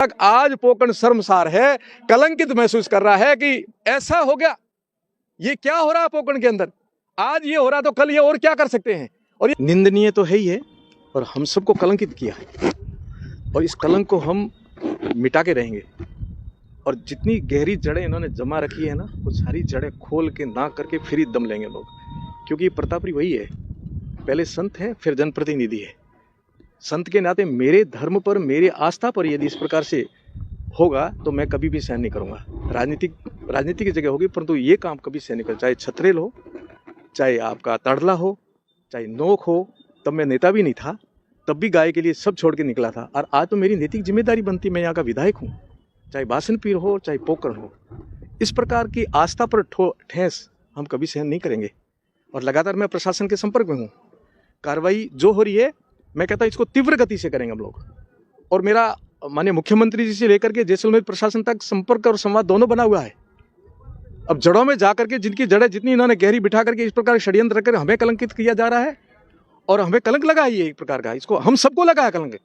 आज पोकरण शर्मसार है, कलंकित महसूस कर रहा है कि ऐसा हो गया। ये क्या हो रहा है पोकरण के अंदर? आज ये हो रहा तो कल ये और क्या कर सकते हैं। और ये निंदनीय तो है ही है और हम सबको कलंकित किया है और इस कलंक को हम मिटा के रहेंगे। और जितनी गहरी जड़ें इन्होंने जमा रखी है ना, वो सारी जड़ें खोल के ना करके फिर ही दम लेंगे लोग। क्योंकि प्रतापरी वही है, पहले संत है फिर जनप्रतिनिधि है। संत के नाते मेरे धर्म पर, मेरे आस्था पर यदि इस प्रकार से होगा तो मैं कभी भी सहन नहीं करूंगा। राजनीति की जगह होगी, परंतु ये काम कभी सहन नहीं कर। चाहे छत्रेल हो, चाहे आपका तड़ला हो, चाहे नोक हो, तब मैं नेता भी नहीं था, तब भी गाय के लिए सब छोड़ के निकला था। और आज तो मेरी नैतिक जिम्मेदारी बनती, मैं यहाँ का विधायक हूँ, चाहे बासनपीर हो चाहे पोकरण हो। इस प्रकार की आस्था पर ठेस हम कभी सहन नहीं करेंगे। और लगातार मैं प्रशासन के संपर्क में हूँ। कार्रवाई जो हो रही है, मैं कहता हूँ इसको तीव्र गति से करेंगे हम लोग। और मेरा माननीय मुख्यमंत्री जी से लेकर के जैसलमेर प्रशासन तक संपर्क और संवाद दोनों बना हुआ है। अब जड़ों में जाकर के जिनकी जड़ें जितनी इन्होंने गहरी बिठा करके इस प्रकार षड्यंत्र रखकर हमें कलंकित किया जा रहा है और हमें कलंक लगा है। ये एक प्रकार का, इसको हम सबको लगा है कलंक।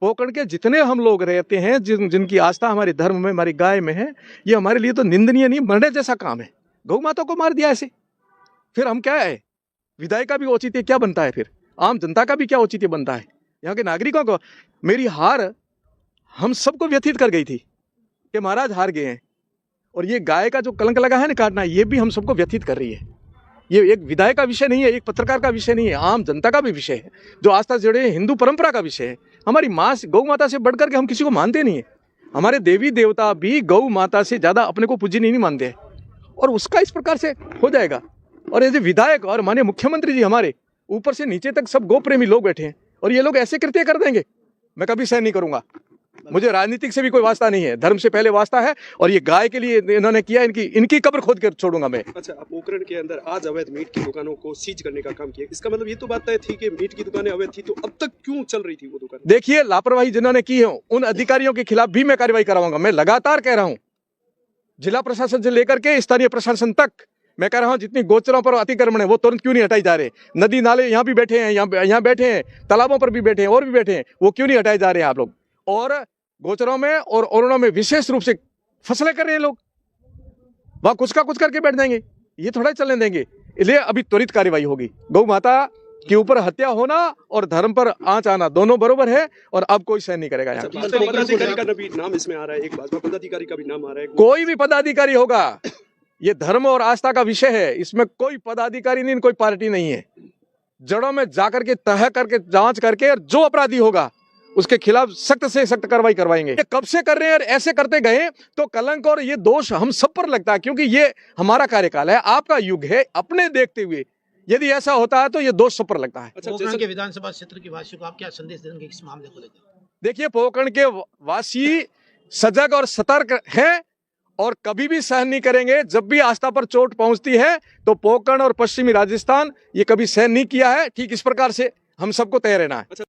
पोकरण के जितने हम लोग रहते हैं, जिनकी आस्था हमारे धर्म में, हमारी गाय में है, ये हमारे लिए तो निंदनीय नहीं, मरने जैसा काम है। गौ माता को मार दिया ऐसे, फिर हम क्या है? विधायक का भी औचित्य क्या बनता है? फिर आम जनता का भी क्या औचित्य बनता है? यहाँ के नागरिकों को मेरी हार हम सबको व्यथित कर गई थी कि महाराज हार गए हैं। और ये गाय का जो कलंक लगा है ना काटना, ये भी हम सबको व्यथित कर रही है। ये एक विधायक का विषय नहीं है, एक पत्रकार का विषय नहीं है, आम जनता का भी विषय है, जो आस्था से जुड़े हिंदू परंपरा का विषय है। हमारी माँ गौ माता से बढ़कर के हम किसी को मानते नहीं है। हमारे देवी देवता भी गौ माता से ज्यादा अपने को पूजनीय नहीं मानते हैं। और उसका इस प्रकार से हो जाएगा। और ये विधायक और माननीय मुख्यमंत्री जी हमारे ऊपर से नीचे तक सब गौ प्रेमी लोग बैठे हैं और ये लोग ऐसे कृत्य कर देंगे, मैं कभी सहन नहीं करूंगा। मुझे राजनीतिक से भी कोई वास्ता नहीं है, धर्म से पहले वास्ता है। और ये गाय के लिए इन्होंने किया, इनकी कब्र खोद कर छोड़ूंगा मैं। अच्छा, पोकरण के अंदर आज अवैध मीट की दुकानों को सीज करने का काम किया, इसका मतलब ये तो बात तय थी कि मीट की दुकानें अवैध थी, तो अब तक क्यों चल रही थी वो दुकान? देखिए, लापरवाही जिन्होंने की है उन अधिकारियों के खिलाफ भी मैं कार्रवाई कराऊंगा। मैं लगातार कह रहा हूं, जिला प्रशासन से लेकर के स्थानीय प्रशासन तक मैं कह रहा हूं, जितनी गोचरों पर अतिक्रमण है वो तुरंत क्यों नहीं हटाई जा रहे? नदी नाले यहाँ भी बैठे हैं, यहाँ बैठे हैं, तालाबों पर भी बैठे हैं और भी बैठे हैं, वो क्यों नहीं हटाए जा रहे हैं आप लोग? और गोचरों में और अरण्यों में विशेष रूप से फसलें कर रहे हैं लोग, वहां कुछ का कुछ करके बैठ जाएंगे, ये थोड़ा चलने देंगे। इसलिए अभी त्वरित कार्रवाई होगी। गौ माता के ऊपर हत्या होना और धर्म पर आंच आना दोनों बरोबर है और अब कोई सहन नहीं करेगा। यहाँ पदाधिकारी का भी नाम इसमें आ रहा है, एक भाजपा पदाधिकारी का भी नाम आ रहा है। कोई भी पदाधिकारी होगा, ये धर्म और आस्था का विषय है, इसमें कोई पदाधिकारी नहीं, कोई पार्टी नहीं है। जड़ों में जाकर के तह करके जांच करके और जो अपराधी होगा उसके खिलाफ सख्त से सख्त कार्रवाई करवाएंगे। ये कब से कर रहे हैं और ऐसे करते गए तो कलंक और ये दोष हम सब पर लगता है, क्योंकि ये हमारा कार्यकाल है, आपका युग है। अपने देखते हुए यदि ऐसा होता है तो ये दोष सब पर लगता है। पोकरण के विधानसभा क्षेत्र के वासियों को आप क्या संदेश देंगे इस मामले को लेकर? देखिए, पोकरण के वासी सजग और सतर्क हैं और कभी भी सहन नहीं करेंगे। जब भी आस्था पर चोट पहुंचती है तो पोकरण और पश्चिमी राजस्थान ये कभी सहन नहीं किया है। ठीक इस प्रकार से हम सबको तय रहना है।